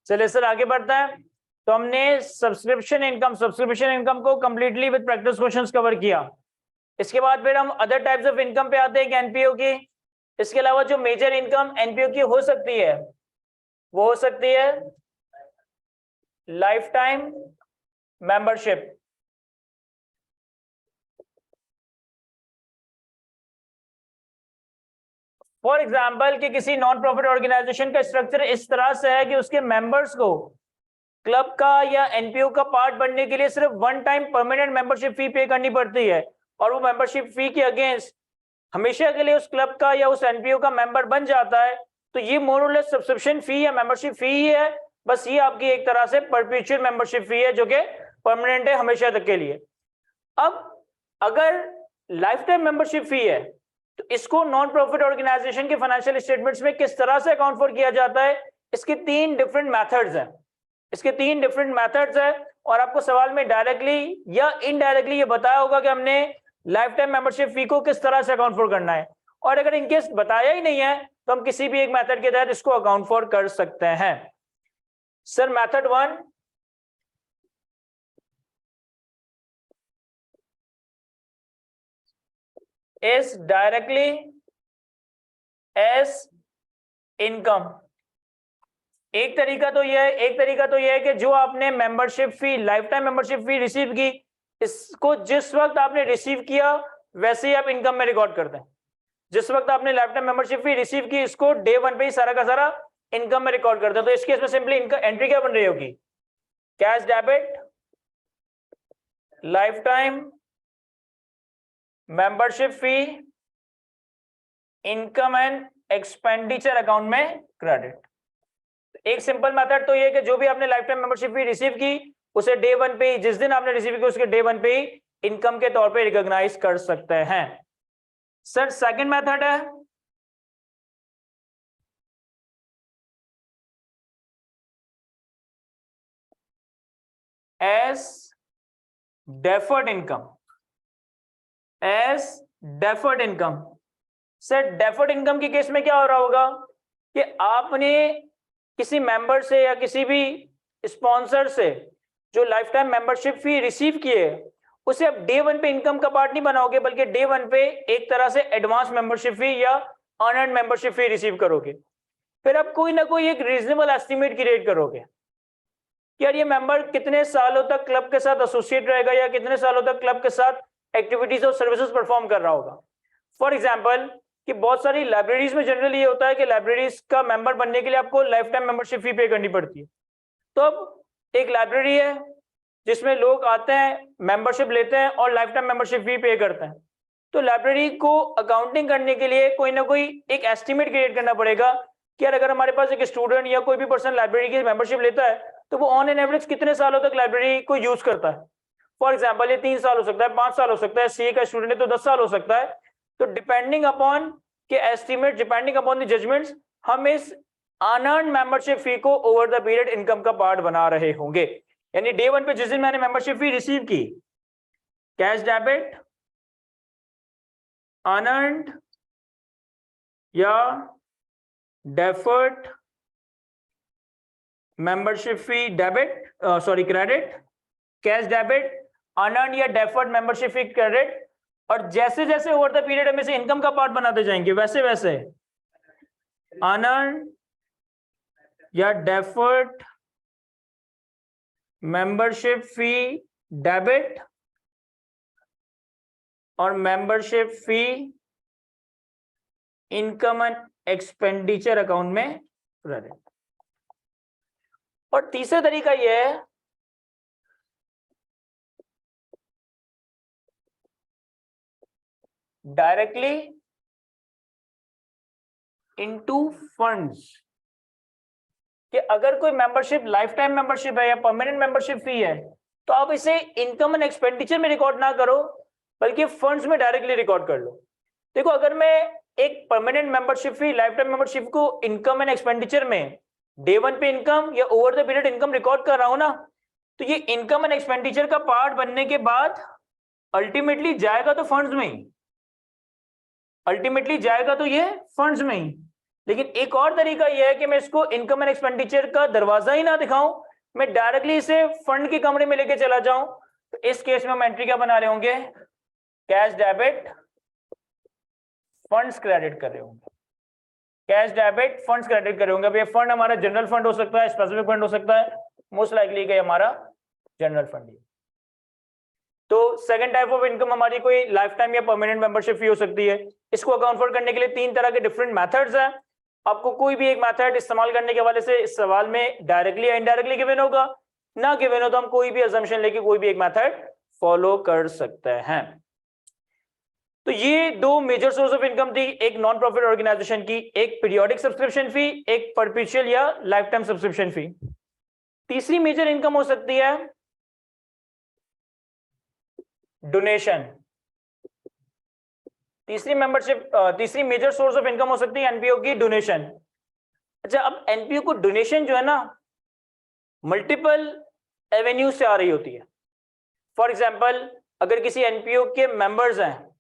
चलिए सर आगे बढ़ता है। तो हमने सब्सक्रिप्शन इनकम को completely with practice questions cover किया। इसके बाद फिर हम अदर टाइप्स ऑफ इनकम पे आते हैं कि एनपीओ की। इसके अलावा जो मेजर इनकम एनपीओ की हो सकती है वो हो सकती है life time membership. For example कि किसी नॉन प्रॉफिट ऑर्गेनाइजेशन का स्ट्रक्चर इस तरह से है कि उसके मेंबर्स को क्लब का या एनपीओ का पार्ट बनने के लिए सिर्फ one time permanent membership fee पे करनी पड़ती है, और वो मेंबरशिप फी के अगेंस्ट हमेशा के लिए उस क्लब का या उस एनपीओ का मेंबर बन जाता है। तो ये मोर और लेस सब्सक्रिप्शन फी या मेंबरशिप फी ही है। बस ये आपकी एक तरह से परपेचुअल मेंबरशिप फी है जो कि परमानेंट है हमेशा तक के लिए। अब अगर लाइफ टाइम मेंबरशिप फी है तो इसको नॉन प्रॉफिट ऑर्गेनाइजेशन के फाइनेंशियल स्टेटमेंट्स में किस तरह से अकाउंट फॉर किया जाता है, इसके तीन डिफरेंट मेथड्स हैं। और आपको सवाल में डायरेक्टली या इनडायरेक्टली ये बताया होगा कि हमने लाइफ टाइम मेंबरशिप फी को किस तरह से अकाउंट फॉर करना है। और अगर इनकेस बताया ही नहीं है तो हम किसी भी एक मेथड के तहत इसको अकाउंट फॉर कर सकते हैं। Sir method 1 is directly as income। एक तरीका तो यह है कि जो आपने membership fee life time membership fee receive की, इसको जिस वक्त आपने रिसीव किया वैसे ही आप इनकम में रिकॉर्ड करते हैं। जिस वक्त आपने life time membership fee receive की इसको डे 1 पे ही सारा का सारा इनकम में रिकॉर्ड करते हैं। तो इस केस में सिंपली एंट्री क्या बन रही होगी, cash debit life time membership fee income and expenditure account में क्रेडिट। एक सिंपल मेथड तो ये कि जो भी आपने life time membership fee receive की उसे डे 1 पे ही, जिस दिन आपने रिसीव की उसके डे 1 पे ही इनकम के तौर पे रिकॉग्नाइज कर सकते हैं। सर सेकंड मेथड है as deferred income. Sir deferred income के केस में क्या हो रहा होगा कि आपने किसी मेंबर से या किसी भी स्पॉन्सर से जो life time membership fee receive किए उसे अब डे 1 पे इनकम का पार्ट नहीं बनाओगे, बल्कि डे 1 पे एक तरह से एडवांस मेंबरशिप फी या अर्नड मेंबरशिप फी रिसीव करोगे। फिर अब कोई ना कोई एक रीजनेबल एस्टिमेट क्रिएट करोगे कि यार ये मेंबर कितने सालों तक क्लब के साथ एसोसिएट रहेगा या कितने सालों तक क्लब के साथ एक्टिविटीज और सर्विसेज परफॉर्म कर रहा होगा। फॉर एग्जाम्पल कि बहुत सारी लाइब्रेरीज में जनरली ये होता है कि लाइब्रेरीज का मेंबर बनने के लिए आपको लाइफ टाइम मेंबरशिप फी पे करनी पड़ती है। तो अब एक लाइब्रेरी है जिसमें लोग आते हैं, मेंबरशिप लेते हैं और लाइफ टाइम मेंबरशिप फी पे करते हैं। तो लाइब्रेरी को अकाउंटिंग करने के लिए कोई ना कोई एक एस्टिमेट क्रिएट करना पड़ेगा कि यार अगर हमारे पास एक स्टूडेंट या कोई भी पर्सन लाइब्रेरी की मेंबरशिप लेता है तो वो ऑन एन एवरेज कितने सालों तक लाइब्रेरी को यूज करता है। फॉर एग्जाम्पल ये 3 साल हो सकता है, 5 साल हो सकता है, सीए का स्टूडेंट है तो 10 साल हो सकता है। तो डिपेंडिंग अपॉन के estimate, depending upon the judgements, हम इस अनअर्न्ड मेंबरशिप फी को ओवर द पीरियड इनकम का पार्ट बना रहे होंगे। यानी डे 1 पे जिस दिन मैंने मेंबरशिप फी रिसीव की, कैश डेबिट अनअर्न्ड या deferred membership fee credit, cash debit unearned या डेफर्ड मेंबरशिप फी क्रेडिट। और जैसे जैसे ओवर द पीरियड हम इसे इनकम का पार्ट बनाते जाएंगे वैसे वैसे अनअर्न्ड या डेफर्ड मेंबरशिप फी डेबिट और membership fee income and expenditure account में क्रेडिट। और तीसरा तरीका यह है डायरेक्टली इनटू फंड्स, कि अगर कोई मेंबरशिप लाइफ टाइम मेंबरशिप है या परमानेंट मेंबरशिप फी है तो आप इसे इनकम एंड एक्सपेंडिचर में रिकॉर्ड ना करो बल्कि फंड्स में डायरेक्टली रिकॉर्ड कर लो। देखो अगर मैं एक permanent membership fee life time membership को इनकम एंड एक्सपेंडिचर में डे 1 पे इनकम या over the period income record कर रहा हूं ना, तो ये इनकम एंड एक्सपेंडिचर का पार्ट बनने के बाद अल्टीमेटली जाएगा तो फंड्स में ही, लेकिन एक और तरीका यह है कि मैं इसको इनकम एंड एक्सपेंडिचर का दरवाजा ही ना दिखाऊं, मैं डायरेक्टली इसे फंड के कमरे में लेके चला जाऊं। तो इस केस में हम एंट्री क्या बना रहे होंगे, कैश डेबिट फंड्स क्रेडिट कर रहे होंगे, कैश डेबिट फंड्स क्रेडिट कर रहे होंगे। अब ये फंड हमारा जनरल फंड हो सकता है, स्पेसिफिक फंड हो सकता है, मोस्ट लाइकली कि हमारा जनरल फंड है। तो सेकंड टाइप ऑफ इनकम हमारी कोई लाइफ टाइम या परमानेंट मेंबरशिप फी हो सकती है। इसको अकाउंट फॉर करने के लिए तीन तरह के डिफरेंट मेथड्स हैं। आपको कोई भी एक मेथड इस्तेमाल करने के हवाले से इस सवाल में डायरेक्टली या इनडायरेक्टली गिवन होगा, ना गिवन हो तो हम कोई भी अजम्पशन लेके कोई भी एक मेथड फॉलो कर सकते हैं। तो ये दो मेजर सोर्स ऑफ इनकम थी, एक नॉन प्रॉफिट ऑर्गेनाइजेशन की, एक पीरियोडिक सब्सक्रिप्शन फी, एक परपेचुअल या लाइफ टाइम सब्सक्रिप्शन फी। तीसरी मेजर इनकम हो सकती है डोनेशन। तीसरी मेजर सोर्स ऑफ इनकम हो सकती है एनपीओ की डोनेशन। अच्छा, अब एनपीओ को डोनेशन जो है ना मल्टीपल एवेन्यू से आ रही होती है। फॉर एग्जांपल, अगर किसी एनपीओ के मेंबर्स हैं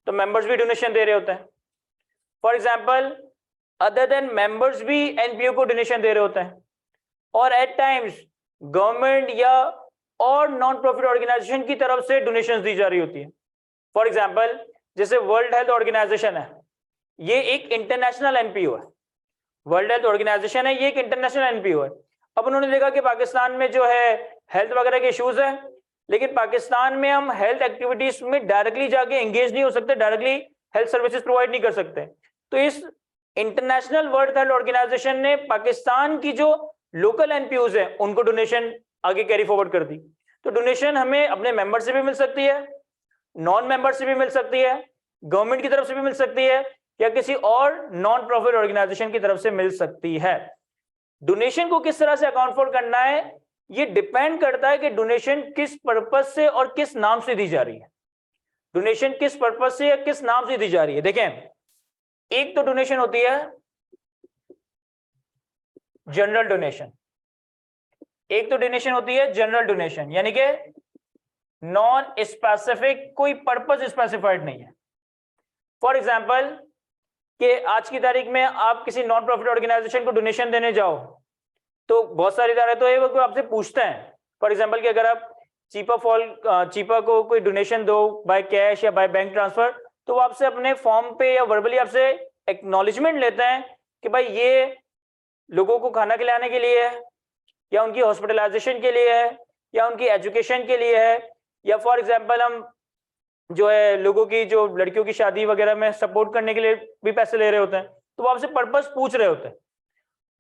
तो मेंबर्स भी डोनेशन दे रहे होते हैं। For example, other than members भी एनपीओ को डोनेशन दे रहे होते हैं, और एट टाइम्स गवर्नमेंट या और नॉन प्रॉफिट ऑर्गेनाइजेशन की तरफ से डोनेशंस दी जा रही होती है। फॉर एग्जांपल, जैसे वर्ल्ड हेल्थ ऑर्गेनाइजेशन है, ये एक इंटरनेशनल एनपीओ है। वर्ल्ड हेल्थ ऑर्गेनाइजेशन है, ये एक इंटरनेशनल एनपीओ है। अब उन्होंने देखा कि पाकिस्तान में जो है हेल्थ वगैरह के इश्यूज है, लेकिन पाकिस्तान में हम हेल्थ एक्टिविटीज में डायरेक्टली जाके एंगेज नहीं हो सकते, डायरेक्टली हेल्थ सर्विसेज प्रोवाइड नहीं कर सकते। तो इस इंटरनेशनल वर्ल्ड हेल्थ ऑर्गेनाइजेशन ने पाकिस्तान की जो लोकल एनपीओज है उनको डोनेशन आगे कैरी फॉरवर्ड कर दी। तो डोनेशन हमें अपने मेंबर से भी मिल सकती है, नॉन मेंबर से भी मिल सकती है, गवर्नमेंट की तरफ से भी मिल सकती है, या किसी और नॉन प्रॉफिट ऑर्गेनाइजेशन की तरफ से मिल सकती है। डोनेशन को किस तरह से अकाउंट फॉर करना है, ये डिपेंड करता है कि डोनेशन किस पर्पज से और किस नाम से दी जा रही है। डोनेशन किस पर्पज से या किस नाम से दी जा रही है। देखें, एक तो डोनेशन होती है जनरल डोनेशन, एक तो डोनेशन होती है जनरल डोनेशन, यानी कि नॉन स्पेसिफिक, कोई पर्पज स्पेसिफाइड नहीं है। फॉर एग्जाम्पल, कि आज की तारीख में आप किसी नॉन प्रॉफिट ऑर्गेनाइजेशन को डोनेशन देने जाओ तो बहुत सारी इदारे तो है वो आपसे पूछते हैं, फॉर एग्जाम्पल कि अगर आप चीपा को कोई डोनेशन दो बाय कैश या बाय बैंक ट्रांसफर, तो वो आपसे अपने फॉर्म पे या वर्बली आपसे एक्नॉलेजमेंट लेते हैं कि भाई ये लोगों को खाना खिलाने के लिए है, या उनकी हॉस्पिटलाइजेशन के लिए है, या उनकी एजुकेशन के लिए है, या फॉर एग्जाम्पल हम जो है लोगों की जो लड़कियों की शादी वगैरह में सपोर्ट करने के लिए भी पैसे ले रहे होते हैं, तो वो आपसे पर्पस पूछ रहे होते हैं।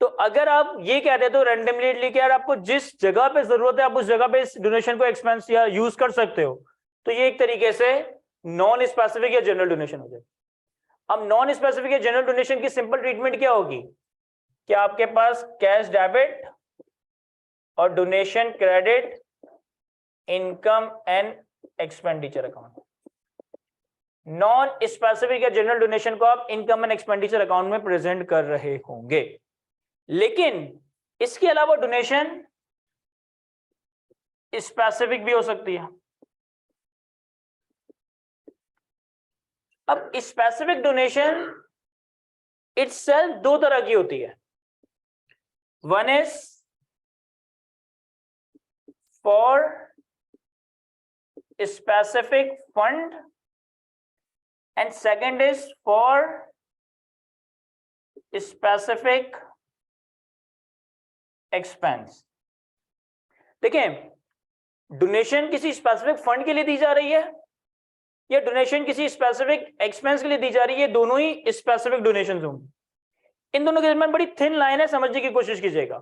तो अगर आप ये कह देते हो रैंडमली कि यार आपको जिस जगह पे जरूरत है आप उस जगह पे इस डोनेशन को एक्सपेंस या यूज कर सकते हो, तो ये एक तरीके से नॉन स्पेसिफिक या जनरल डोनेशन हो जाए। अब नॉन स्पेसिफिक या जनरल डोनेशन की सिंपल ट्रीटमेंट क्या होगी कि आपके पास कैश डेबिट और donation credit income and expenditure account. Non specific या जनरल डोनेशन को आप इनकम एंड एक्सपेंडिचर अकाउंट में प्रेजेंट कर रहे होंगे, लेकिन इसके अलावा डोनेशन स्पेसिफिक भी हो सकती है। अब स्पेसिफिक डोनेशन इटसेल्फ दो तरह की होती है। One is for specific fund and second is for specific expense। देखें, डोनेशन किसी स्पेसिफिक फंड के लिए दी जा रही है या डोनेशन किसी स्पेसिफिक एक्सपेंस के लिए दी जा रही है, दोनों ही स्पेसिफिक डोनेशन होंगे। इन दोनों के दरमियान बड़ी थिन लाइन है, समझने की कोशिश कीजिएगा।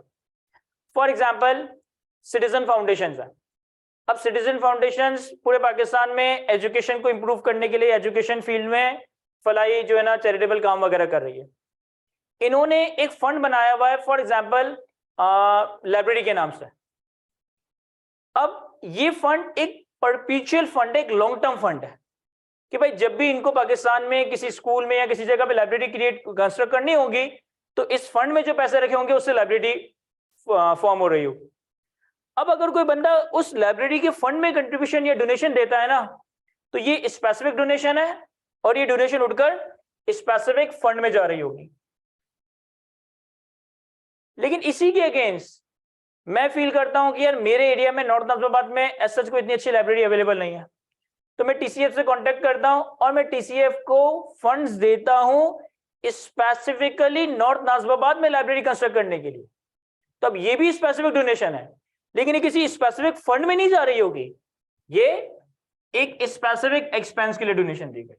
फॉर एग्जाम्पल, सिटीजन फाउंडेशन है। अब सिटीजन फाउंडेशंस पूरे पाकिस्तान में एजुकेशन को इंप्रूव करने के लिए एजुकेशन फील्ड में फलाई जो है ना चैरिटेबल काम वगैरह कर रही है। इन्होंने एक फंड बनाया हुआ है फॉर एग्जांपल लाइब्रेरी के नाम से। अब ये फंड एक परपेचुअल फंड है, एक लॉन्ग टर्म फंड है कि भाई जब भी इनको पाकिस्तान में किसी स्कूल में या किसी जगह पे लाइब्रेरी कंस्ट्रक्ट करनी होगी तो इस फंड में जो पैसे रखे होंगे उससे लाइब्रेरी फॉर्म हो रही होगी। अब अगर कोई बंदा उस लाइब्रेरी के फंड में कंट्रीब्यूशन या डोनेशन देता है ना, तो ये स्पेसिफिक डोनेशन है और ये डोनेशन उठकर स्पेसिफिक फंड में जा रही होगी। लेकिन इसी के अगेंस्ट मैं फील करता हूं कि यार मेरे एरिया में नॉर्थ नाजिमाबाद में एज सच कोई इतनी अच्छी लाइब्रेरी अवेलेबल नहीं है, तो मैं टीसीएफ से कांटेक्ट करता हूं और मैं टीसीएफ को फंड्स देता हूं स्पेसिफिकली नॉर्थ नाजिमाबाद में लाइब्रेरी कंस्ट्रक्ट करने के लिए। तो अब ये भी स्पेसिफिक डोनेशन है, लेकिन ये किसी स्पेसिफिक फंड में नहीं जा रही होगी, ये एक स्पेसिफिक एक्सपेंस के लिए डोनेशन दी गई।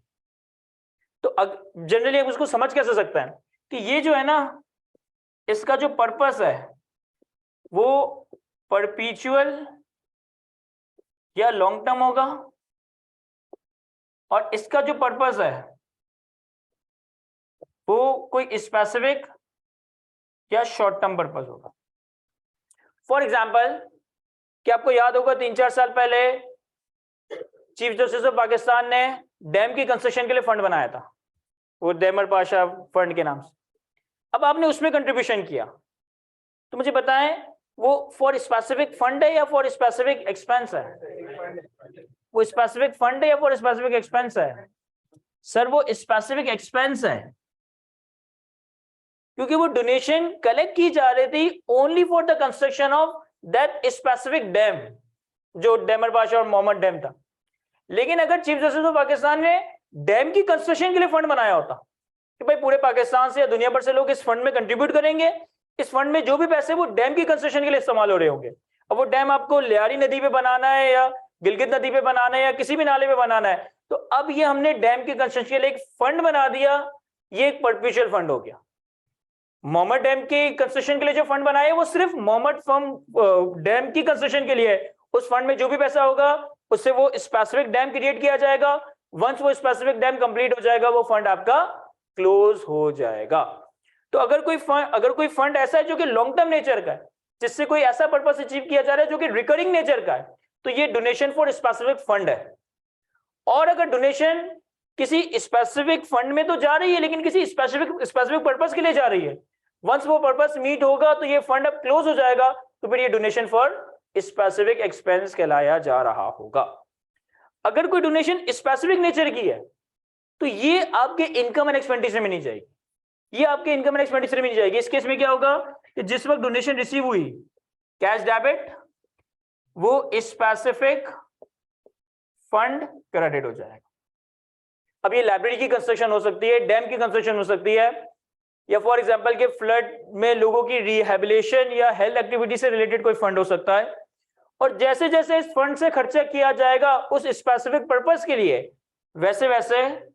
तो जनरली उसको समझ कैसे सकता है कि ये जो है ना, इसका जो पर्पस है वो परपीचुअल या लॉन्ग टर्म होगा, और इसका जो पर्पस है वो कोई स्पेसिफिक या शॉर्ट टर्म पर्पस होगा। फॉर एग्जाम्पल, क्या आपको याद होगा 3-4 साल पहले चीफ जस्टिस ऑफ पाकिस्तान ने डैम की कंस्ट्रक्शन के लिए फंड बनाया था, वो दैमर पाशा फंड के नाम से। अब आपने उसमें कंट्रीब्यूशन किया, तो मुझे बताएं वो फॉर स्पेसिफिक फंड है या फॉर स्पेसिफिक एक्सपेंस है? वो स्पेसिफिक फंड है या फॉर स्पेसिफिक एक्सपेंस है? सर वो स्पेसिफिक एक्सपेंस है, क्योंकि वो डोनेशन कलेक्ट की जा रही थी only for the construction of that specific dam, जो दैमर पाशा और मोहम्मद डैम था। लेकिन अगर चीफ जस्टिस ऑफ पाकिस्तान ने डैम की कंस्ट्रक्शन के लिए फंड बनाया होता कि भाई पूरे पाकिस्तान से या दुनिया भर से लोग इस फंड में कंट्रीब्यूट करेंगे, इस फंड में जो भी पैसे वो डैम की कंस्ट्रक्शन के लिए इस्तेमाल हो रहे होंगे, अब वो डैम आपको लियारी नदी पे बनाना है या गिलगित नदी पे बनाना है या किसी भी नाले पे बनाना है, तो अब ये हमने डैम की कंस्ट्रक्शन के लिए एक फंड बना दिया, ये एक परपीचुअल फंड हो गया। मोहम्मद डैम की कंस्ट्रक्शन के लिए जो फंड बनाया वो सिर्फ मोहम्मद डैम की कंस्ट्रक्शन के लिए है। उस फंड में जो भी पैसा होगा उससे वो स्पेसिफिक डैम क्रिएट किया जाएगा, वंस वो स्पेसिफिक डैम कंप्लीट हो जाएगा वो फंड आपका क्लोज हो जाएगा। तो अगर कोई फंड ऐसा है जो कि लॉन्ग टर्म नेचर का है, जिससे कोई ऐसा पर्पस अचीव किया जा रहा है जो कि रिकरिंग नेचर का है, तो ये डोनेशन फॉर स्पेसिफिक फंड है। और अगर डोनेशन किसी स्पेसिफिक फंड में तो जा रही है लेकिन किसी स्पेसिफिक पर्पस के लिए जा रही है, वंस वो पर्पस मीट होगा तो ये फंड अब क्लोज हो जाएगा, तो फिर ये डोनेशन फॉर स्पेसिफिक एक्सपेंस कहलाया जा रहा होगा। अगर कोई डोनेशन स्पेसिफिक नेचर की है तो ये आपके इनकम एंड एक्सपेंडिचर में नहीं जाएगी, ये आपके इनकम एंड एक्सपेंडिचर में नहीं जाएगी। इस केस में क्या होगा कि जिस वक्त डोनेशन रिसीव हुई, कैश डेबिट, वो स्पेसिफिक फंड क्रेडिट हो जाएगा। अब ये लाइब्रेरी की कंस्ट्रक्शन हो सकती है, डैम की कंस्ट्रक्शन हो सकती है, या फॉर एग्जांपल के फ्लड में लोगों की रिहेबिलिटेशन या हेल्थ एक्टिविटी से रिलेटेड कोई फंड हो सकता है। और जैसे जैसे इस फंड से खर्चा किया जाएगा उस स्पेसिफिक पर्पस के लिए, वैसे वैसे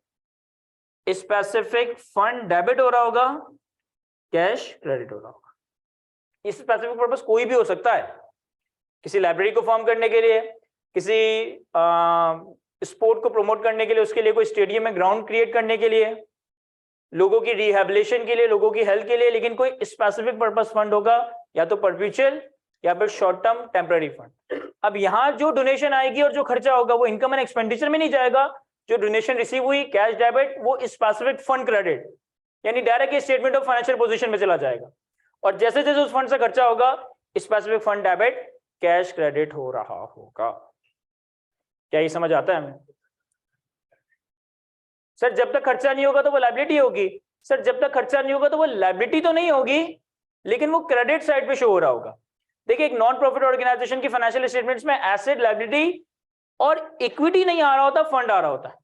स्पेसिफिक फंड डेबिट हो रहा होगा, कैश क्रेडिट हो रहा होगा। इस स्पेसिफिक पर्पस कोई भी हो सकता है, किसी लाइब्रेरी को फॉर्म करने के लिए, किसी स्पोर्ट को प्रमोट करने के लिए, उसके लिए कोई स्टेडियम में ग्राउंड क्रिएट करने के लिए, लोगों की रिहेबिलिटेशन के लिए, लोगों की हेल्थ के लिए, लेकिन कोई स्पेसिफिक पर्पस फंड होगा, या तो परपीचुअल या फिर शॉर्ट टर्म टेम्पररी फंड। अब यहां जो डोनेशन आएगी और जो खर्चा होगा वो इनकम एंड एक्सपेंडिचर में नहीं जाएगा। जो डोनेशन रिसीव हुई, कैश डेबिट, वो स्पेसिफिक फंड क्रेडिट यानी direct statement of financial position में चला जाएगा। और जैसे जैसे उस फंड से खर्चा होगा, specific fund debit, cash credit हो रहा होगा। क्या ये समझ आता है हमें? सर जब तक खर्चा नहीं होगा तो वो लायबिलिटी होगी। सर जब तक खर्चा नहीं होगा तो वो लायबिलिटी तो नहीं होगी, लेकिन वो क्रेडिट साइड पे शो हो रहा होगा। देखिए, एक नॉन प्रॉफिट ऑर्गेनाइजेशन की फाइनेंशियल स्टेटमेंट्स में एसेट, लायबिलिटी और इक्विटी नहीं आ रहा होता, फंड आ रहा होता है।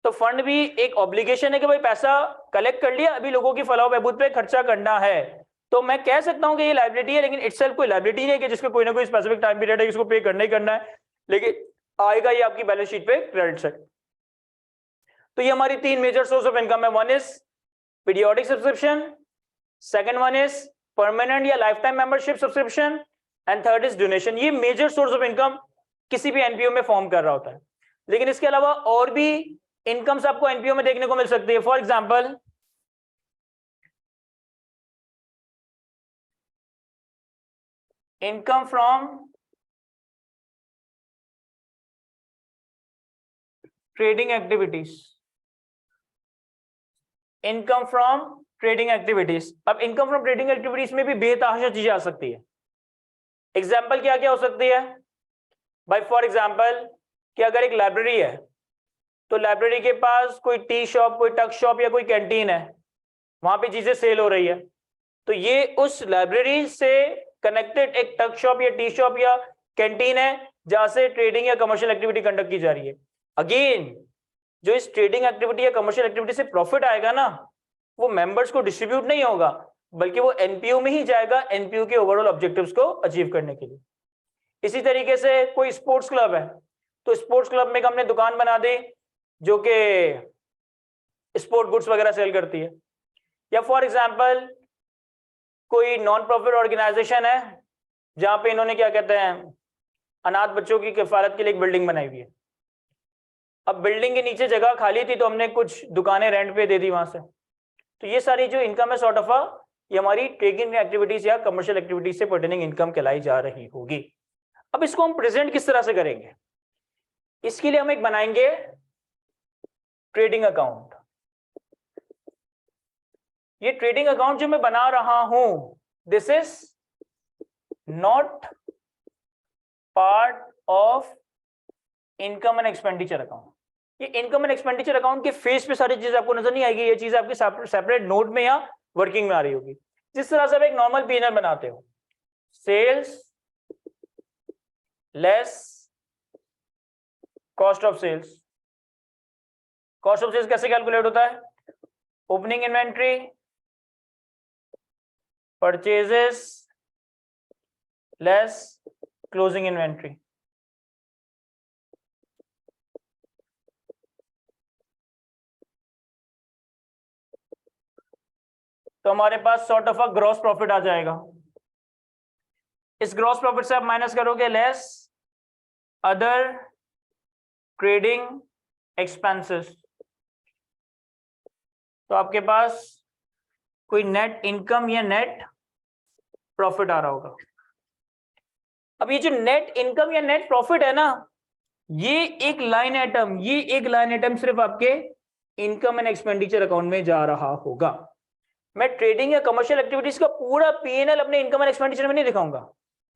तो फंड भी एक ऑब्लिगेशन है कि भाई पैसा कलेक्ट कर लिया, अभी लोगों की फलाह बहबूद पे खर्चा करना है। तो मैं कह सकता हूं कि ये लायबिलिटी है, लेकिन इटसेल्फ कोई लायबिलिटी नहीं है कि जिसका कोई ना कोई स्पेसिफिक टाइम पीरियड है, इसको पे करना ही करना है, लेकिन आएगा ये आपकी बैलेंस शीट पे क्रेडिट साइड। तो ये हमारी 3 मेजर सोर्स ऑफ इनकम है। One is periodic subscription, second one is permanent या life time membership subscription, and third is donation. ये मेजर सोर्स ऑफ इनकम किसी भी एनपीओ में फॉर्म कर रहा होता है। लेकिन इसके अलावा और भी इनकम्स आपको एनपीओ में देखने को मिल सकती है। For example, income from trading activities, income from trading activities. अब इनकम फ्रॉम ट्रेडिंग एक्टिविटीज में भी बेतहाशा चीजें आ सकती है। एग्जाम्पल क्या क्या हो सकती है भाई? फॉर एग्जाम्पल कि अगर एक लाइब्रेरी है तो लाइब्रेरी के पास कोई टी शॉप, कोई टक शॉप या कोई कैंटीन है, वहां पे चीजें सेल हो रही है। तो ये उस लाइब्रेरी से कनेक्टेड एक टक शॉप या टी शॉप या कैंटीन है जहां से ट्रेडिंग या कमर्शियल एक्टिविटी कंडक्ट की जा रही है। अगेन जो इस ट्रेडिंग एक्टिविटी या कमर्शियल एक्टिविटी से प्रॉफिट आएगा ना, वो मेंबर्स को डिस्ट्रीब्यूट नहीं होगा, बल्कि वो एनपीयू में ही जाएगा एनपीयू के ओवरऑल ऑब्जेक्टिव्स को अचीव करने के लिए। इसी तरीके से कोई स्पोर्ट्स क्लब है, तो स्पोर्ट्स क्लब में हमने दुकान बना दी जो कि स्पोर्ट गुड्स वगैरह सेल करती है। या फॉर एग्जांपल कोई नॉन प्रॉफिट ऑर्गेनाइजेशन है जहां पे इन्होंने क्या कहते हैं अनाथ बच्चों की किफायत के लिए एक बिल्डिंग बनाई हुई है। अब बिल्डिंग के नीचे जगह खाली थी तो हमने कुछ दुकानें रेंट पे दे दी वहां से। तो ये सारी जो इनकम है सॉर्ट ऑफ ये हमारी ट्रेडिंग एक्टिविटीज या कमर्शियल एक्टिविटीज से पर्टेनिंग इनकम कहलाई जा रही होगी। अब इसको हम प्रेजेंट किस तरह से करेंगे, इसके लिए हम एक बनाएंगे ट्रेडिंग अकाउंट। ये ट्रेडिंग अकाउंट जो मैं बना रहा हूं, this is not part of income and expenditure account. ये इनकम एंड एक्सपेंडिचर अकाउंट के फेस पे सारी चीजें आपको नजर नहीं आएगी, ये चीज आपकी सेपरेट नोट में या वर्किंग में आ रही होगी। जिस तरह से आप एक नॉर्मल पी&एल बनाते हो, sales less cost of sales. Cost of sales कैसे कैलकुलेट होता है? Opening inventory, purchases less closing inventory. तो हमारे पास sort of a gross profit आ जाएगा। इस ग्रॉस प्रॉफिट से आप माइनस करोगे लेस अदर ट्रेडिंग एक्सपेंसेस, तो आपके पास कोई नेट इनकम या नेट प्रॉफिट आ रहा होगा। अब ये जो नेट इनकम या नेट प्रॉफिट है ना, ये एक लाइन आइटम सिर्फ आपके इनकम एंड एक्सपेंडिचर अकाउंट में जा रहा होगा। मैं ट्रेडिंग या कमर्शियल एक्टिविटीज का पूरा पी&एल अपने इनकम एंड एक्सपेंडिचर में नहीं दिखाऊंगा,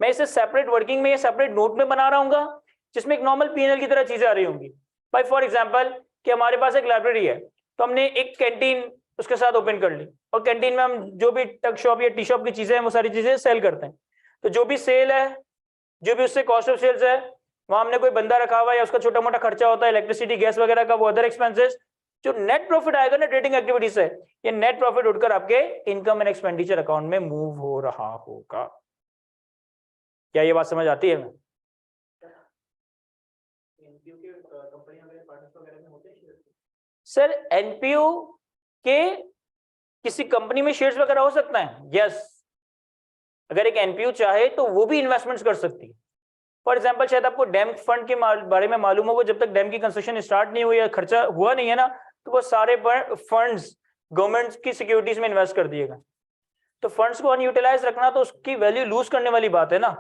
मैं इसे सेपरेट वर्किंग में या सेपरेट नोट में बना रहा हूँ जिसमें एक नॉर्मल पी&एल की तरह चीजें आ रही होंगी। भाई फॉर एग्जांपल कि हमारे पास एक लाइब्रेरी है, तो हमने एक कैंटीन उसके साथ ओपन कर ली, और कैंटीन में हम जो भी टक शॉप या टी शॉप की चीजें हैं वो सारी चीजें सेल करते हैं। तो जो भी सेल है, जो भी उससे कॉस्ट ऑफ सेल्स है, वहां हमने कोई बंदा रखा हुआ है या उसका छोटा मोटा खर्चा होता है इलेक्ट्रिसिटी गैस वगैरह का, वो अदर एक्सपेंसेस, जो नेट प्रॉफिट आएगा ना ट्रेडिंग एक्टिविटी से, ये नेट प्रॉफिट उठकर आपके इनकम एंड एक्सपेंडिचर अकाउंट में मूव हो रहा होगा। क्या ये बात समझ आती है? सर एनपीयू के किसी कंपनी में शेयर्स वगैरह हो सकता है, यस। अगर एक एनपीयू चाहे तो वो भी इन्वेस्टमेंट्स कर सकती है। फॉर एग्जांपल शायद आपको डैम फंड के बारे में मालूम हो, वो जब तक डैम की कंस्ट्रक्शन स्टार्ट नहीं हुई या खर्चा हुआ नहीं है ना, तो वो सारे फंड्स गवर्नमेंट की सिक्योरिटीज में इन्वेस्ट कर दिएगा। तो फंड्स को अनयूटिलाइज रखना तो उसकी वैल्यू लूज करने वाली बात है ना।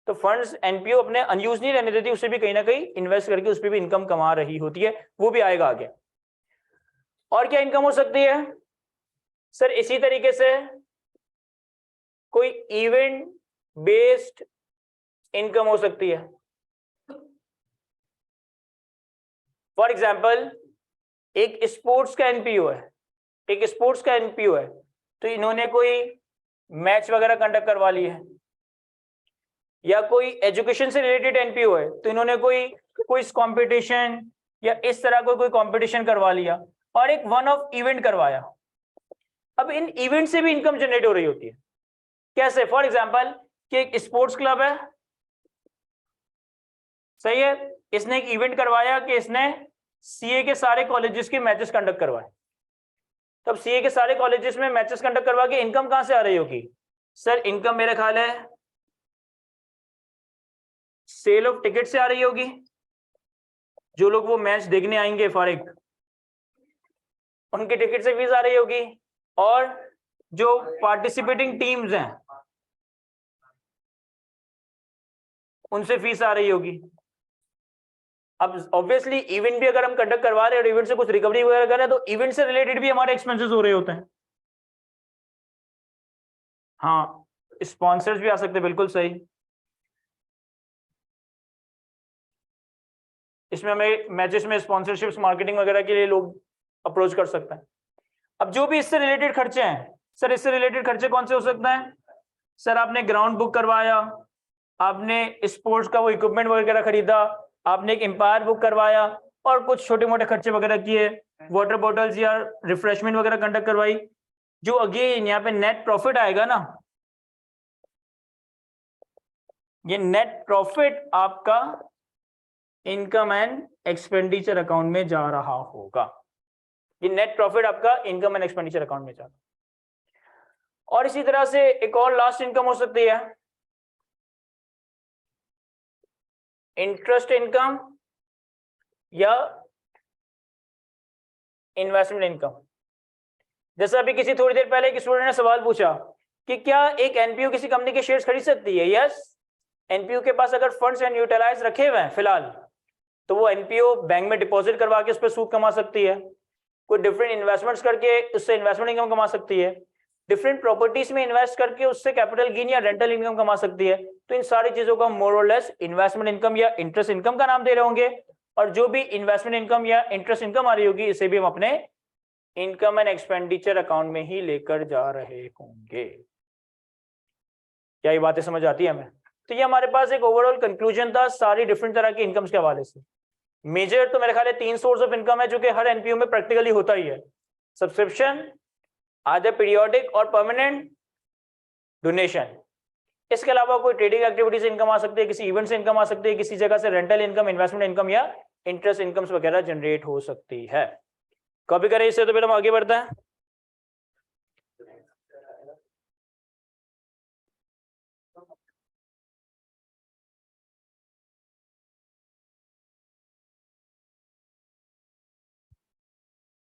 तो फंड्स एनपीओ अपने अनयूज नहीं रहने देती, उसे भी कहीं ना कहीं इन्वेस्ट करके उस पर भी इनकम कमा रही होती है, वो भी आएगा आगे। और क्या इनकम हो सकती है सर? इसी तरीके से कोई इवेंट बेस्ड इनकम हो सकती है। फॉर एग्जाम्पल एक स्पोर्ट्स का एनपीओ है, तो इन्होंने कोई मैच वगैरह कंडक्ट करवा ली है, या कोई एजुकेशन से रिलेटेड एनपीओ है, तो इन्होंने कोई क्विज कंपटीशन या इस तरह कोई कंपटीशन करवा लिया और एक वन ऑफ इवेंट करवाया। अब इन इवेंट से भी इनकम जनरेट हो रही होती है। कैसे? फॉर एग्जांपल कि एक स्पोर्ट्स क्लब है, सही है, इसने एक इवेंट करवाया कि इसने सीए के सारे कॉलेजेस के मैचेस कंडक्ट करवाए। तब सीए के सारे कॉलेजेस में मैचेस कंडक्ट करवा के इनकम कहां से आ रही होगी? सर इनकम मेरे ख्याल है सेल ऑफ टिकट से आ रही होगी। जो लोग वो मैच देखने आएंगे फॉरेक, उनकी टिकट से फीस आ रही होगी, और जो पार्टिसिपेटिंग टीम्स हैं उनसे फीस आ रही होगी। अब ऑब्वियसली इवेंट भी अगर हम कंडक्ट करवा रहे हैं और इवेंट से कुछ रिकवरी वगैरह कर रहे हैं, तो इवेंट से रिलेटेड भी हमारे एक्सपेंसेस हो रहे होते हैं। हाँ, स्पॉन्सर्स भी आ सकते हैं, बिल्कुल सही। इसमें हमें मैचेस में स्पॉन्सरशिप्स मार्केटिंग वगैरह के लिए लोग अप्रोच कर सकते हैं। अब जो भी इससे रिलेटेड खर्चे हैं सर इससे रिलेटेड खर्चे कौन से हो सकते हैं? सर आपने ग्राउंड बुक करवाया, आपने स्पोर्ट्स का वो इक्विपमेंट वगैरह खरीदा, आपने एक एम्पायर बुक करवाया और कुछ छोटे मोटे खर्चे वगैरह किए, वाटर बॉटल्स या रिफ्रेशमेंट वगैरह कंडक्ट करवाई, जो अगेन यहाँ पे नेट प्रॉफिट आएगा ना, ये नेट प्रॉफिट आपका इनकम एंड एक्सपेंडिचर अकाउंट में जा रहा होगा। ये नेट प्रॉफिट आपका इनकम एंड एक्सपेंडिचर अकाउंट में जा रहा है। और इसी तरह से एक और लास्ट इनकम हो सकती है इंटरेस्ट इनकम या इन्वेस्टमेंट इनकम। जैसे अभी किसी थोड़ी देर पहले एक स्टूडेंट ने सवाल पूछा कि क्या एक एनपीयू किसी कंपनी के शेयर्स खरीद सकती है? यस, एनपीयू के पास अगर फंड्स अनयूटिलाइज रखे हुए हैं फिलहाल, तो वो एनपीयू बैंक में डिपॉजिट करवा के उस पर सूद कमा सकती है, कोई डिफरेंट इन्वेस्टमेंट्स करके उससे इन्वेस्टमेंट इनकम कमा सकती है, डिफरेंट प्रॉपर्टीज में इन्वेस्ट करके उससे कैपिटल गेन या रेंटल इनकम कमा सकती है। तो इन सारी चीजों का मोर और लेस इन्वेस्टमेंट इनकम या इंटरेस्ट इनकम का नाम दे रहे होंगे, और जो भी इन्वेस्टमेंट इनकम या इंटरेस्ट इनकम आ रही होगी इसे भी हम अपने इनकम एंड एक्सपेंडिचर अकाउंट में ही लेकर जा रहे होंगे। क्या ये बातें समझ आती है हमें? तो ये हमारे पास एक ओवरऑल कंक्लूजन था सारी डिफरेंट तरह की इनकम्स के हवाले से। मेजर तो मेरे ख्याल है 3 सोर्स ऑफ इनकम है जो कि हर एनपीयू में प्रैक्टिकली होता ही है। सब्सक्रिप्शन, आधे पीरियोडिक और परमानेंट, डोनेशन। इसके अलावा कोई ट्रेडिंग एक्टिविटी से इनकम आ सकती है, किसी इवेंट से इनकम आ सकती है, किसी जगह से रेंटल इनकम, इन्वेस्टमेंट इनकम या इंटरेस्ट इनकम्स वगैरह जनरेट हो सकती है। कॉपी करें इससे तो फिर हम आगे बढ़ते हैं।